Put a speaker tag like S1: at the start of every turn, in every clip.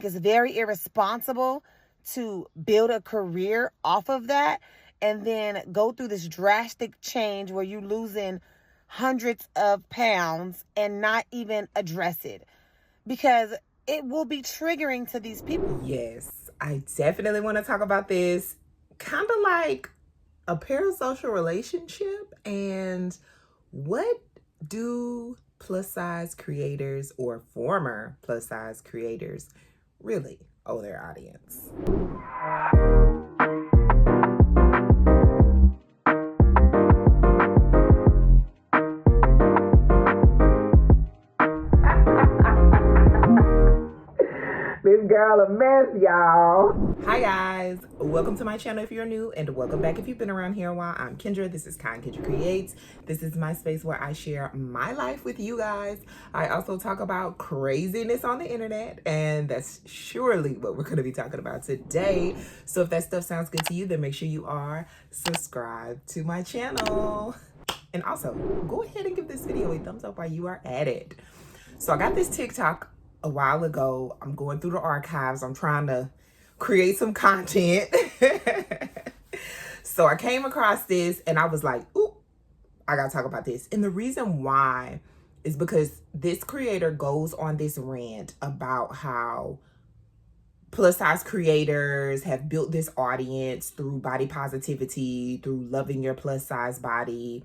S1: It's very irresponsible to build a career off of that and then go through this drastic change where you're losing hundreds of pounds and not even address it, because it will be triggering to these people.
S2: Yes, I definitely want to talk about this. Kind of like a parasocial relationship, and what do plus size creators or former plus size creators really owe their audience? This girl a mess, y'all. Hi guys, welcome to my channel if you're new, and welcome back if you've been around here a while. I'm Kendra. This is Kendra Creates. This is my space where I share my life with you guys. I also talk about craziness on the internet, and that's surely what we're going to be talking about today. So if that stuff sounds good to you, then make sure you are subscribed to my channel. And also, go ahead and give this video a thumbs up while you are at it. So I got this TikTok a while ago. I'm going through the archives. I'm trying to create some content. So I came across this and I was like, ooh, I gotta talk about this. And the reason why is because this creator goes on this rant about how plus size creators have built this audience through body positivity, through loving your plus size body,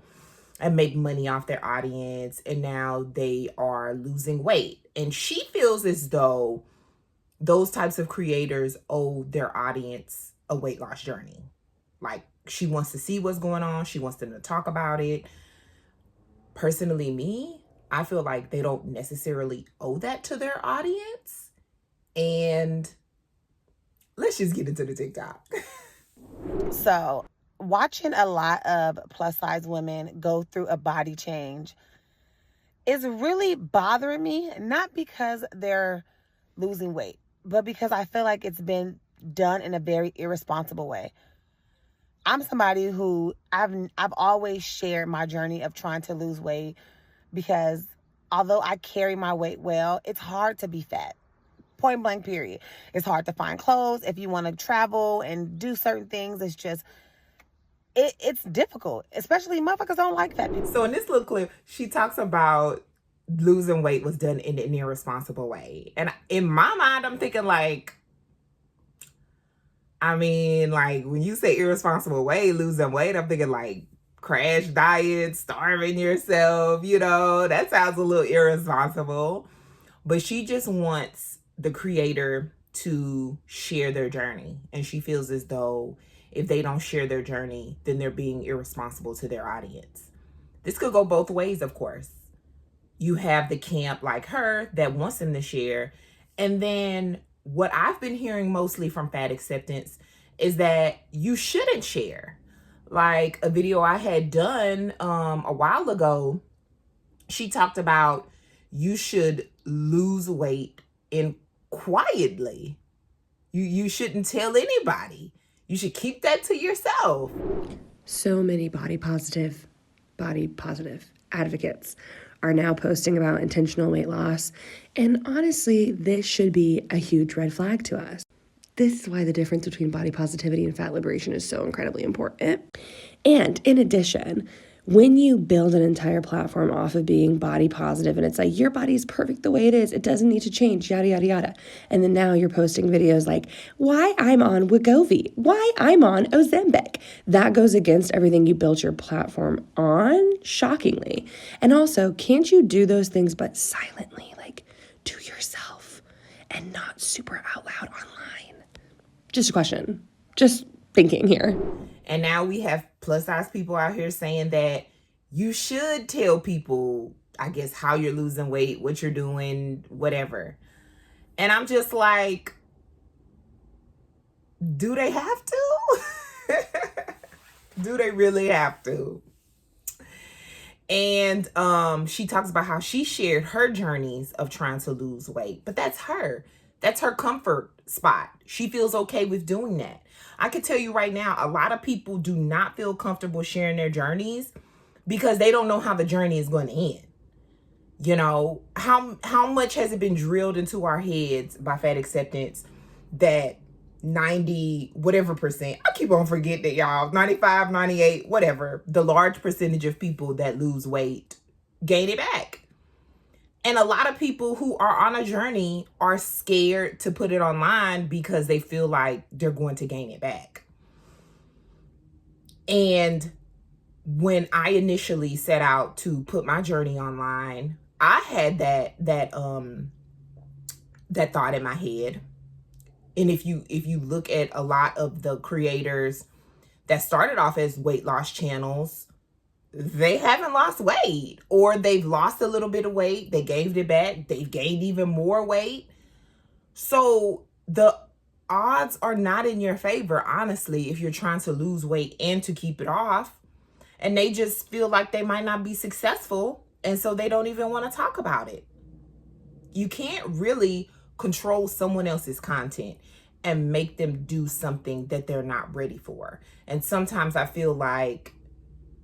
S2: and make money off their audience, and now they are losing weight. And she feels as though those types of creators owe their audience a weight loss journey. Like, she wants to see what's going on. She wants them to talk about it. Personally, me, I feel like they don't necessarily owe that to their audience. And let's just get into the TikTok.
S1: So watching a lot of plus size women go through a body change is really bothering me, not because they're losing weight, but because I feel like it's been done in a very irresponsible way. I'm somebody who I've always shared my journey of trying to lose weight, because although I carry my weight well, it's hard to be fat. Point blank period. It's hard to find clothes. If you want to travel and do certain things, it's just it's difficult, especially motherfuckers don't like fat people.
S2: So in this little clip, she talks about losing weight was done in an irresponsible way. And in my mind, I'm thinking like, I mean, like when you say irresponsible way, losing weight, I'm thinking like crash diet, starving yourself, you know, that sounds a little irresponsible. But she just wants the creator to share their journey. And she feels as though if they don't share their journey, then they're being irresponsible to their audience. This could go both ways, of course. You have the camp like her that wants them to share. And then what I've been hearing mostly from Fat Acceptance is that you shouldn't share. Like a video I had done a while ago, she talked about you should lose weight in quietly. You shouldn't tell anybody. You should keep that to yourself.
S3: So many body positive advocates are now posting about intentional weight loss. And honestly, this should be a huge red flag to us. This is why the difference between body positivity and fat liberation is so incredibly important. And in addition, when you build an entire platform off of being body positive and it's like, your body's perfect the way it is, it doesn't need to change, yada, yada, yada. And then now you're posting videos like, why I'm on Wegovy, why I'm on Ozempic. That goes against everything you built your platform on, shockingly. And also, can't you do those things but silently, like to yourself and not super out loud online? Just a question, just thinking here.
S2: And now we have plus size people out here saying that you should tell people, I guess, how you're losing weight, what you're doing, whatever. And I'm just like, do they have to? Do they really have to? And she talks about how she shared her journeys of trying to lose weight, but that's her. That's her comfort spot. She feels okay with doing that. I can tell you right now, a lot of people do not feel comfortable sharing their journeys because they don't know how the journey is going to end. You know, how much has it been drilled into our heads by fat acceptance that 90 whatever percent, I keep on forgetting it, y'all, 95, 98, whatever, the large percentage of people that lose weight gain it back. And a lot of people who are on a journey are scared to put it online because they feel like they're going to gain it back. And when I initially set out to put my journey online, I had that thought in my head. And if you look at a lot of the creators that started off as weight loss channels, they haven't lost weight, or they've lost a little bit of weight, they gained it back, they've gained even more weight. So the odds are not in your favor, honestly, if you're trying to lose weight and to keep it off. And they just feel like they might not be successful, and so they don't even want to talk about it. You can't really control someone else's content and make them do something that they're not ready for. And sometimes I feel like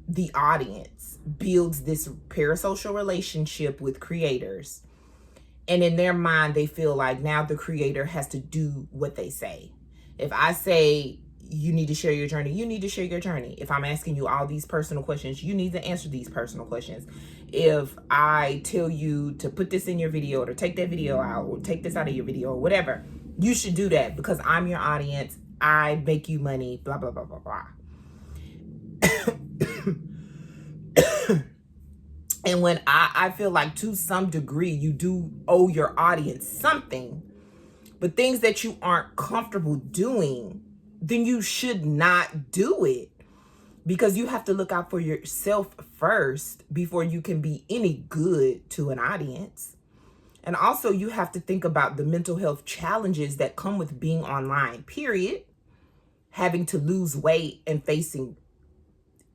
S2: the audience builds this parasocial relationship with creators, and in their mind they feel like now the creator has to do what they say. If I say you need to share your journey, you need to share your journey. If I'm asking you all these personal questions, you need to answer these personal questions. If I tell you to put this in your video, or take that video out, or take this out of your video, or whatever, you should do that because I'm your audience, I make you money, blah blah blah blah blah. And when I feel like to some degree you do owe your audience something, but things that you aren't comfortable doing, then you should not do it, because you have to look out for yourself first before you can be any good to an audience. And also you have to think about the mental health challenges that come with being online, period. Having to lose weight and facing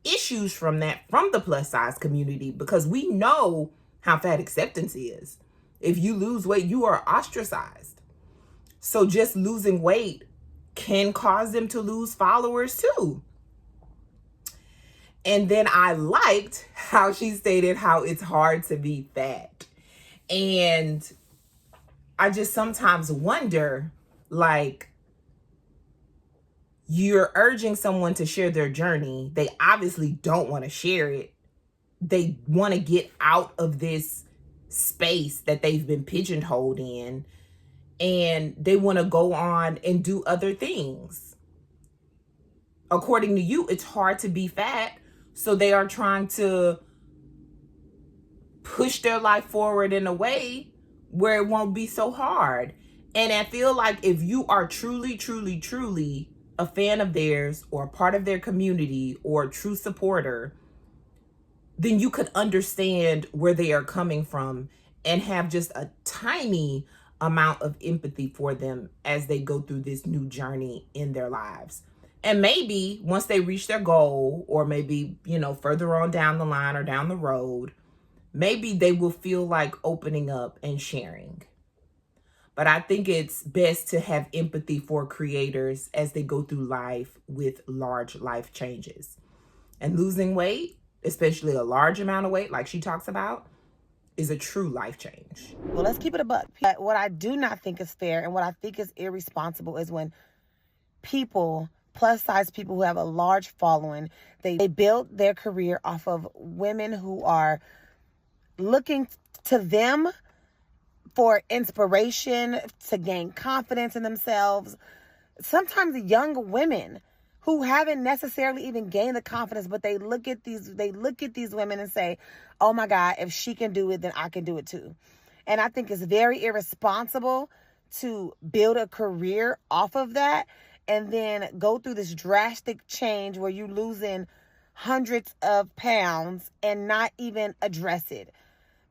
S2: issues from that, from the plus size community, because we know how fat acceptance is. If you lose weight, you are ostracized. So just losing weight can cause them to lose followers too. And then I liked how she stated how it's hard to be fat. And I just sometimes wonder, like, you're urging someone to share their journey. They obviously don't want to share it. They want to get out of this space that they've been pigeonholed in, and they want to go on and do other things. According to you, it's hard to be fat, so they are trying to push their life forward in a way where it won't be so hard. And I feel like if you are truly, truly, truly a fan of theirs, or a part of their community, or a true supporter, then you could understand where they are coming from and have just a tiny amount of empathy for them as they go through this new journey in their lives. And maybe once they reach their goal, or maybe, you know, further on down the line or down the road, maybe they will feel like opening up and sharing. But I think it's best to have empathy for creators as they go through life with large life changes. And losing weight, especially a large amount of weight like she talks about, is a true life change.
S1: Well, let's keep it a buck. What I do not think is fair, and what I think is irresponsible, is when people, plus size people who have a large following, they build their career off of women who are looking to them for inspiration, to gain confidence in themselves. Sometimes young women who haven't necessarily even gained the confidence, but they look at these women and say, oh my God, if she can do it, then I can do it too. And I think it's very irresponsible to build a career off of that and then go through this drastic change where you're losing hundreds of pounds and not even address it,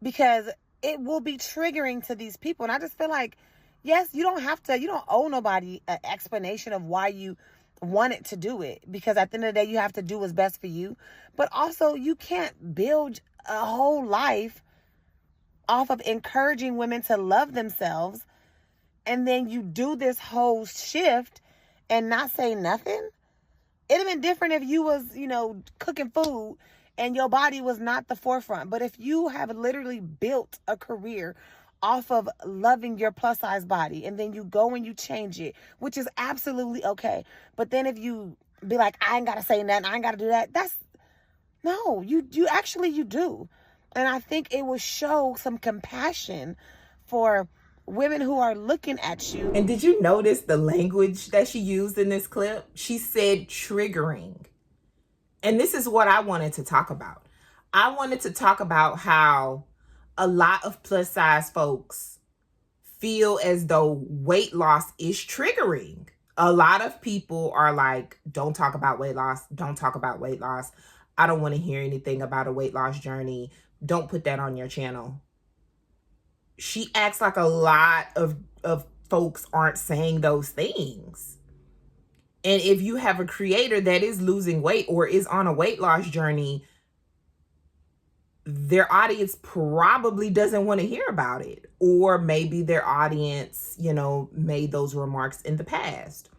S1: because it will be triggering to these people. And I just feel like, yes, you don't owe nobody an explanation of why you wanted to do it, because at the end of the day, you have to do what's best for you. But also, you can't build a whole life off of encouraging women to love themselves, and then you do this whole shift and not say nothing. It'd have been different if you was, cooking food and your body was not the forefront. But if you have literally built a career off of loving your plus size body, and then you go and you change it, which is absolutely okay. But then if you be like, I ain't gotta say nothing, I ain't gotta do that, that's no, you do. And I think it will show some compassion for women who are looking at you.
S2: And did you notice the language that she used in this clip? She said triggering. And this is what I wanted to talk about. I wanted to talk about how a lot of plus size folks feel as though weight loss is triggering. A lot of people are like, don't talk about weight loss. Don't talk about weight loss. I don't want to hear anything about a weight loss journey. Don't put that on your channel. She acts like a lot of folks aren't saying those things. And if you have a creator that is losing weight or is on a weight loss journey, their audience probably doesn't want to hear about it. Or maybe their audience, made those remarks in the past.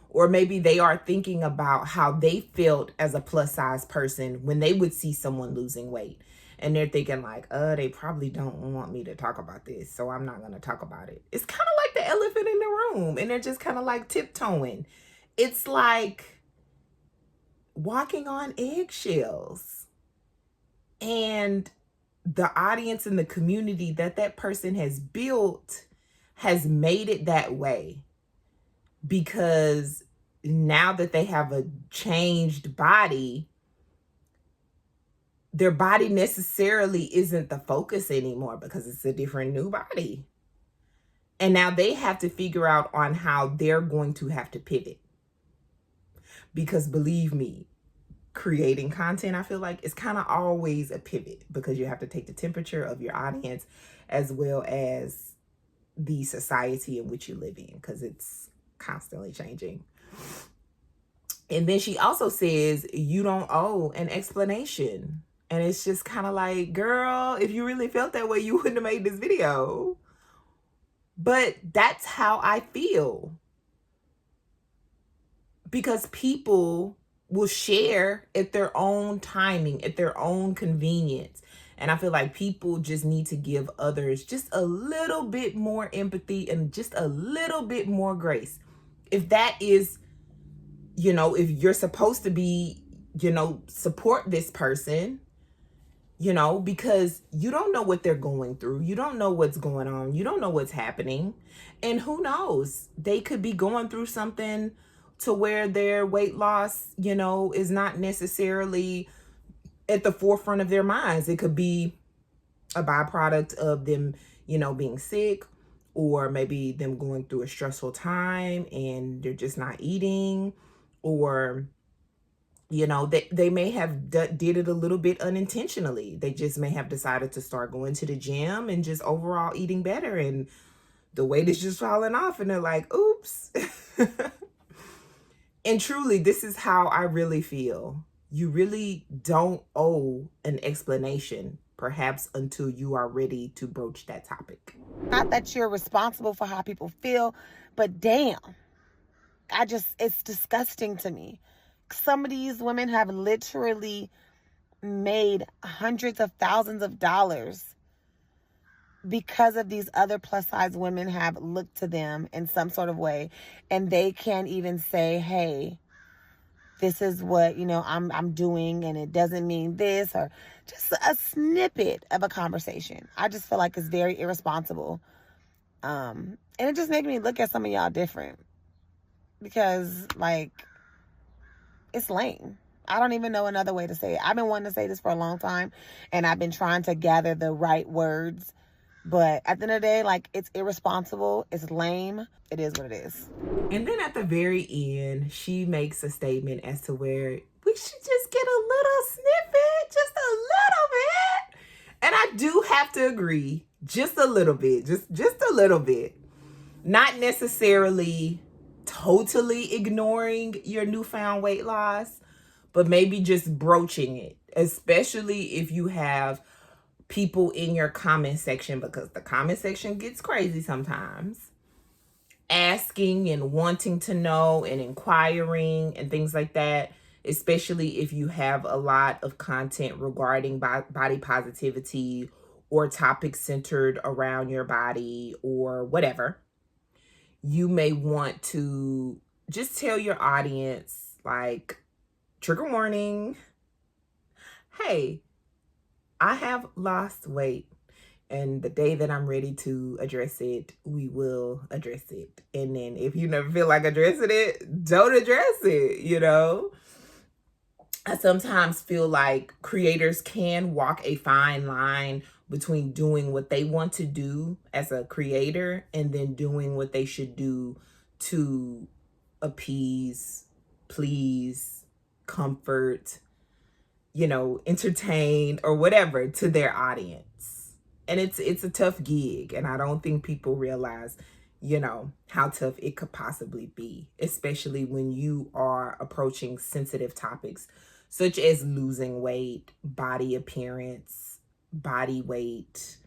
S2: Or maybe they are thinking about how they felt as a plus size person when they would see someone losing weight. And they're thinking like, they probably don't want me to talk about this, so I'm not going to talk about it. It's kind of like the elephant in the room, and they're just kind of like tiptoeing. It's like walking on eggshells. And the audience and the community that person has built has made it that way. Because now that they have a changed body, their body necessarily isn't the focus anymore because it's a different new body. And now they have to figure out on how they're going to have to pivot. Because believe me, creating content, I feel like it's kind of always a pivot because you have to take the temperature of your audience as well as the society in which you live in, because it's constantly changing. And then she also says, you don't owe an explanation. And it's just kind of like, girl, if you really felt that way, you wouldn't have made this video. But that's how I feel. Because people will share at their own timing, at their own convenience. And I feel like people just need to give others just a little bit more empathy and just a little bit more grace. If that is, if you're supposed to be, support this person, because you don't know what they're going through. You don't know what's going on. You don't know what's happening. And who knows? They could be going through something to where their weight loss, is not necessarily at the forefront of their minds. It could be a byproduct of them, being sick, or maybe them going through a stressful time and they're just not eating, or, they may have did it a little bit unintentionally. They just may have decided to start going to the gym and just overall eating better, and the weight is just falling off and they're like, oops. And truly, this is how I really feel. You really don't owe an explanation, perhaps until you are ready to broach that topic.
S1: Not that you're responsible for how people feel, but damn, it's disgusting to me. Some of these women have literally made hundreds of thousands of dollars because of these other plus size women have looked to them in some sort of way, and they can't even say, hey, this is what, I'm doing, and it doesn't mean this, or just a snippet of a conversation. I just feel like it's very irresponsible. And it just made me look at some of y'all different, because it's lame. I don't even know another way to say it. I've been wanting to say this for a long time, and I've been trying to gather the right words. But at the end of the day, it's irresponsible. It's lame. It is what it is.
S2: And then at the very end, she makes a statement as to where we should just get a little snippet, just a little bit. And I do have to agree, just a little bit, just a little bit. Not necessarily totally ignoring your newfound weight loss, but maybe just broaching it, especially if you have people in your comment section, because the comment section gets crazy sometimes, asking and wanting to know and inquiring and things like that. especially if you have a lot of content regarding body positivity or topics centered around your body or whatever. You may want to just tell your audience, like, trigger warning, hey, I have lost weight. And the day that I'm ready to address it, we will address it. And then if you never feel like addressing it, don't address it, you know? I sometimes feel like creators can walk a fine line between doing what they want to do as a creator and then doing what they should do to appease, please, comfort, you know, entertain or whatever to their audience. And it's a tough gig, and I don't think people realize, you know, how tough it could possibly be, especially when you are approaching sensitive topics such as losing weight, body appearance, body weight,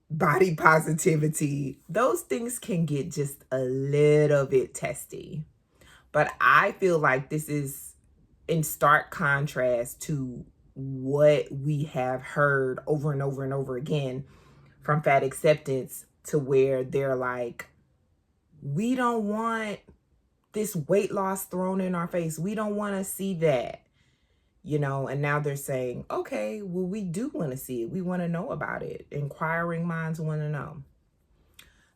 S2: body positivity. Those things can get just a little bit testy. But I feel like this is in stark contrast to what we have heard over and over and over again from fat acceptance, to where they're like, we don't want this weight loss thrown in our face. We don't want to see that, you know. And now they're saying, okay, well, we do want to see it. We want to know about it. Inquiring minds want to know.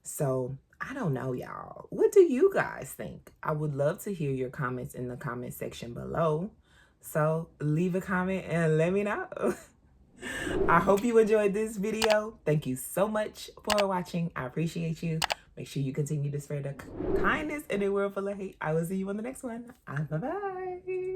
S2: So I don't know, y'all. What do you guys think? I would love to hear your comments in the comment section below. So leave a comment and let me know. I hope you enjoyed this video. Thank you so much for watching. I appreciate you. Make sure you continue to spread the kindness in a world full of hate. I will see you on the next one. Bye-bye.